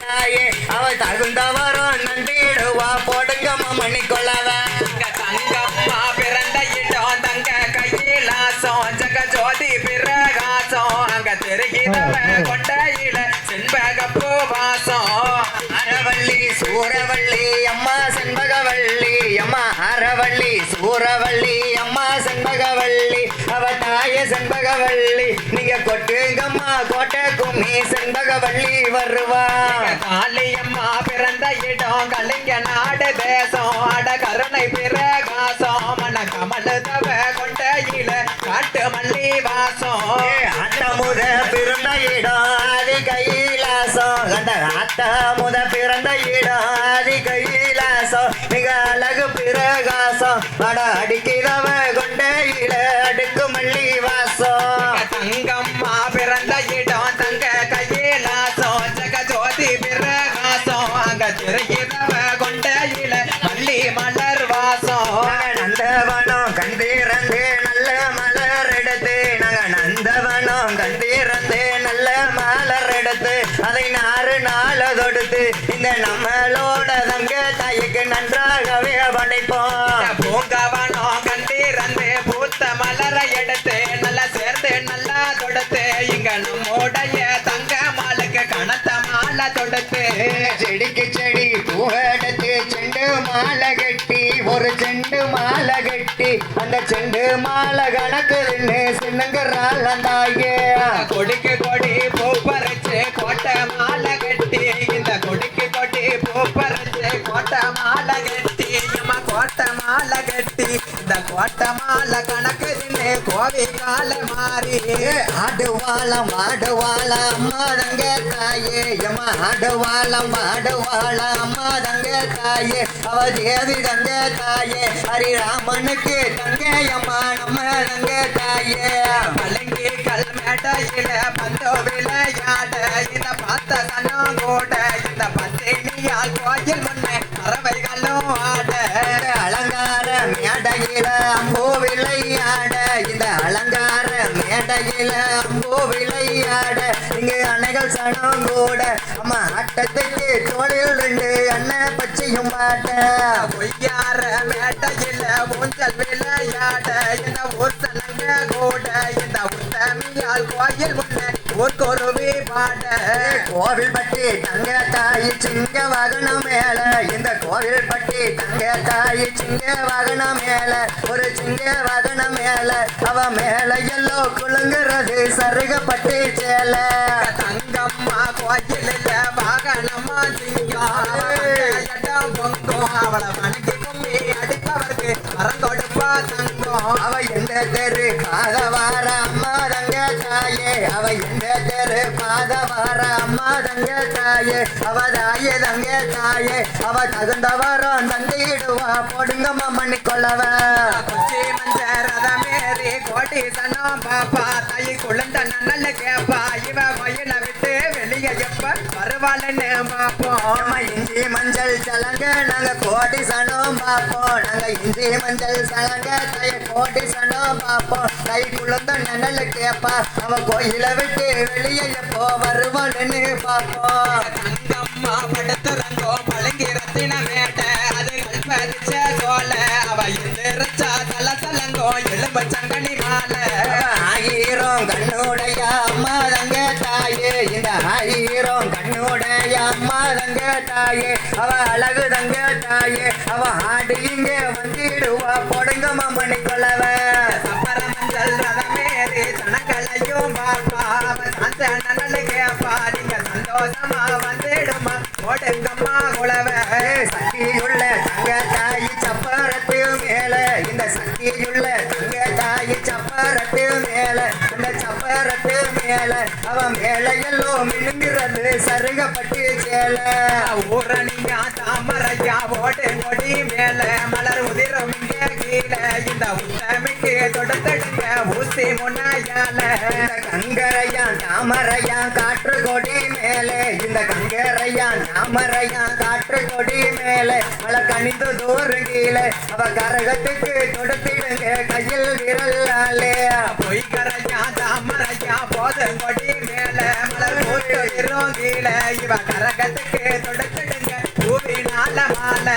தாயே அவ தகுந்தவரும் நந்திடுவா போடுங்கம்மா மணிக்கொள்ளவ தங்கம்மா பிறந்த இடம் தங்க கையிலாசம் ஜக ஜோதி பிரகாசம் அங்க தெரிகிறவ கொண்டையில செண்பகப்பூ வாசம் அரவள்ளி சூரவள்ளி அம்மா செண்பகவள்ளி அம்மா அரவள்ளி சூரவள்ளி அம்மா செண்பகவள்ளி அவ தாய செண்பகவள்ளி நீங்க கொட்டுங்கம்மா கோட்டை கும்மி செண்பகவள்ளி வருவா காளியம்மா பிறந்த இடம் கலிங்க நாடு தேசம் அட கருணை பிரகாசம் மன கமலதவ கொண்டையில காட்டு மல்லி வாசம் அத்தமுத பிறந்த இடம் ஆதி கைலாசம் கண்ட அத்தமுத பிறந்த இடம் ஆதி கைலாசம் மிக அழகு பிரகாசம் அட அடிக்கிறவ கொண்டையில அடுக்கு மல்லி வாசம் தங்கம்மா பிறந்த இடம் தங்க கையிலாசம் ஜக ஜோதி பிரகாசம் அங்க தெரிகிறவ கொண்டையில மல்லி மலர் வாசம் நந்தவனம் கண்டிறந்து நல்ல மலர் எடுத்து நாங்க நந்தவனம் கண்டிறந்து நல்ல மலர் எடுத்து அதை நாள தொடுத்து இந்த நம்மளோட தங்க தாய்க்கு நன்றாகவே படைப்போம் பூங்கவனம் கண்டிறந்து பூத்த மலரை எடுத்து நல்லா சேர்ந்து நல்லா தொடுத்து இங்க நம்முடைய தங்க மாலுக்கு கனத்த மாலை தொடுத்து செடிக்கு செடி பூவெடுத்து செண்டு மாலை கட்டி ஒரு செண்டு மாலை கட்டி அந்த செண்டு மாலை கணக்கு சின்னங்கிறாள் அந்தாயே கொடிக்கு கொடி பூ பறிச்சு கோட்டை மாலை கட்டி இந்த கொடிக்கு கொடி பூ பறிச்சு கோட்டை மாலை கட்டி அம்மா கோட்டை மாலை கட்டி இந்த கோட்டை மாலை கணக்கு கோவி கால மாறி ஆடுவாளம் அம்மா தங்க தாயே எம்மா ஆடுவாளம் அம்மா தங்க தாயே அவ தேவி தங்க தாயே ஹரிராமனுக்கு தங்க அம்மா நம்ம தங்க தாயே பழங்கி கல்மேட்டையில பந்தோ விளையாட இந்த பார்த்த சனம் கூட இந்த பத்தினியால் கோயில் முன்னே பறவைகளும் ஆட அலங்கார மேடையில அம்போ விளையாட இந்த அலங்கார மேடையில அம்போ விளையாட இங்க அணைகள் சனம் கூட அம்மா ஆட்டத்துக்கு தோளில் ரெண்டு அண்ணன் பச்சையும் பாட்ட பொய்யார மேட்டையில ஊஞ்சல் விளையாட இந்த ஊசனங்க கூட இந்த உத்தமியால் கோயில் முன்னே ஊர்கொருவி பாட கோவில் பட்டி தங்க தாய் சிங்க வாகனம் மேல இந்த கோவில் பட்டி தங்க தாய் சிங்க வாகனம் மேல ஒரு சிங்க வாகனம் மேல அவ மேல எல்லோ குலுங்குறது சருகப்பட்டி சேல தங்கம்மா கோயிலில் வாகனமா சிங்கம் பொங்கும் அவளை வணங்கி கும்மி அடிப்பவருக்கு வரம் கொடுப்பா தங்கம் அவ எந்த தெரு காதவார அம்மா தங்க தாயே அவ எந்த தெரு பாதவார அம்மா தங்க தாயே அவ தாயே தங்க தாயே அவ தகுந்தவரம் தந்திடுவா போடுங்கம்மா மணிக்கொள்ளவ குச்சி மஞ்ச ரதமேறி கோட்டி சனம் பாப்பா தாய் குழந்த நன்னல் கேப்பா இவ கோயில விட்டு வெளியே எப்ப வருவாள்னு பாப்போம் நம்ம இஞ்சி மஞ்சள் சலங்க நாங்க கோடி சனம் பார்ப்போம் நாங்க இஞ்சி மஞ்சள் சலங்க தாய கோடி சனம் பார்ப்போம் கை குழந்த நன்னல் கேப்பா அவ கோயில விட்டு வெளியே எப்போ வருவாள்னு பார்ப்போம் தங்கம்மா படுத்துறங்கோ பழங்கி ரத்தின மேட்ட அது கல்பதிச்ச சோல அவ இருச்சா தல தலங்கோ எலும்பு சங்கனி மாலை ஆயிரம் கண்ணுடைய அம்மா தங்க தாயே இந்த ஆயிரம் கண்ணுடைய அம்மா தங்க தாயே அவ அழகு தங்க தாயே அவ ஆடு இங்க வந்துடுவா போடுங்கம்மா மணிக்கொள்ளவ சப்பர மஞ்சள் ரதமேறி சனங்களையும் பார்ப்பா அந்த நன்னல் கேப்பா நீங்க சந்தோஷமா வந்துடுமா போடுங்கம்மா குளவ சக்தியுள்ள தங்க தாய் சப்பரத்து மேல இந்த சக்தியுள்ள தங்க தாய் சப்பரத்து மேல இந்த சப்பரத்து மேல அவ மேல எல்லாம் மினுங்கிறது சருகப்பட்டு சேல ஊரணியா தாமரையா ஓடு கொடி மேல மலர் உதிரம் இங்க கீழே இந்த உத்தமிக்கு தொடுத்தடுங்க ஊசி முனையால இந்த கங்கரையான் தாமரையான் காற்று கொடி மேலே இந்த கங்கரையான் தாமரையான் காற்று கொடி மேலே மழை கணிந்து தூரம் கீழே அவ கரகத்துக்கு தொடுத்திடுங்க கையில் விரலாலே பொய்கரையா தாமரையா போதும் கொடி மேல மலர் போட்டு கீழே இவ கரகத்துக்கு தொடுத்துடுங்க பூவினால மாலை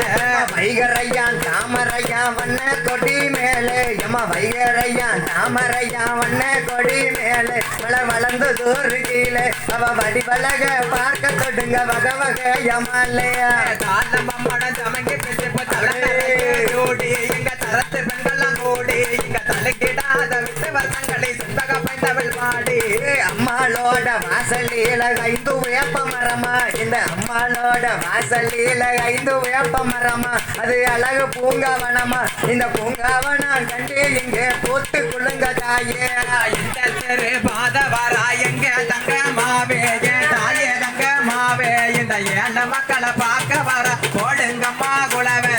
வைகரையான் தாமரையான் வண்ண கொடி மேலே எம்மா வைகரையான் தாமரையான் வண்ண கொடி மேலே மழை வளர்ந்து தூரம் கீழே அவ வடிவழக பார்க்க தொடுங்க வகை வகையமாலையா தாளம் அம்மடம் தமங்கி பிடிப்பு தலையோடி எங்க தரத்து பெண்கள்லாம் கூடி இங்க தலைக்கிடாத விட்டு வருஷங்களை செண்பக பைந்தவள் பாடி அம்மாளோட வாசலில 5 வேப்ப மரமா இந்த அம்மாளோட வாசலில 5 வேப்ப மரமா அது அழகு பூங்காவனமா இந்த பூங்காவனம் கண்டு இங்கே பூத்து குளுங்க தாயே இந்த தெரு பாத வரா எங்க தங்க மாவே என் தாயே தங்க மாவே இந்த ஏழை மக்களை பார்க்க வர போடுங்கம்மா குலவே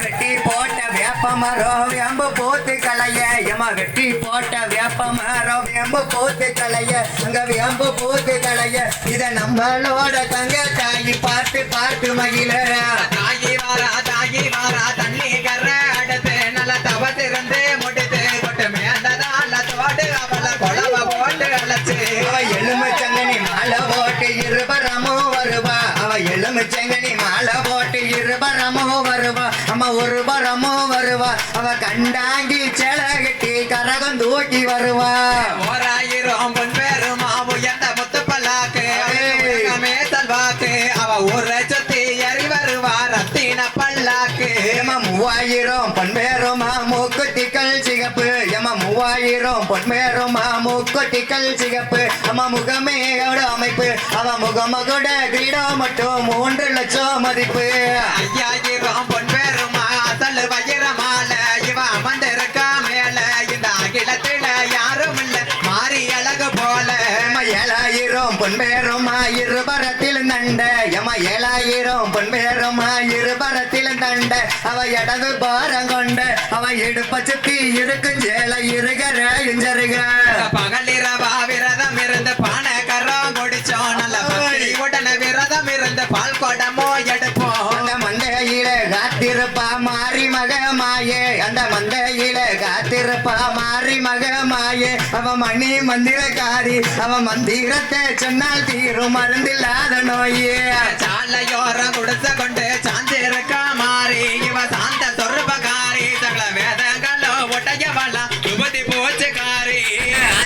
வெட்டி போட்ட வேப்ப மரம் வேம்பு பூத்து கலைய எம்மா வெட்டி போட்ட வேப்ப மரம் வேம்பு பூத்து கலைய அங்க வேம்பு பூத்து கலைய இத நம்மளோட தங்க தாயி பார்த்து பார்த்து மகிழ தாயி வாரா தண்ணி கர அடுத்து நல்ல தவத்திருந்து முடித்து கொட்டு மேண்டதால தோடு அவளை கொலவ போட்டு அழைச்சு அவ எலுமிச்சங்கனி மாலை போட்டு இருபரமும் வருவா அவ எலுமிச்சங்கனி மாலை போட்டு இருபரமும் வருவா அம்மா ஒரு பரமும் வருவா அவ கண்டாங்கி செல கட்டி கரகம் தூக்கி வருவா ஓராயிரம் பொன் பேருமா உயர்ந்த முத்து பல்லாக்கு மேத்தல்வாக்கு அவ ஊரை சுத்தி எறி வருவா ரத்தின பல்லாக்கு ஏமா 3000 பொன்மேருமா மூக்குத்திகள் சிகப்பு ஏமா 3000 பொன்மேருமா மூக்குத்திகள் சிகப்பு அம்மா முகமே அவட அமைப்பு அவ முகமகோட கிரீடம் மட்டும் 3 லட்சம் மதிப்பு 5000 பொன் பேருமா அசல் வயிறமால இவ அமர்ந்திருக்கா மேல இந்த அகிலத்துல யாரும் இல்ல மாறி அழகு போல 7000 பொன்மேருமா இருபரத்தில் நண்ட ஏமா 7000 பொன்மேருமா இருபரத்தில் நண்ட அவ இடது பாரம் கொண்ட அவ இடுப்ப சுத்தி இருக்கும் சேல இருகர இஞ்சருக பகலிரவா விரதம் இருந்து பானை கரம் குடிச்சோம் நல்ல பக்தி உடனே விரதம் இருந்து பால் குடமோ எடுப்போம் அந்த மந்தையில காத்திருப்பா மாறி மகமாயே அந்த மந்தையில காத்திருப்பா மாறி மகமாயே அவ மணி மந்திரக்காரி அவ மந்திரத்தை சொன்னால் தீரும் மருந்தில்லாத நோயே சாலையோரம் குடிச கொண்டு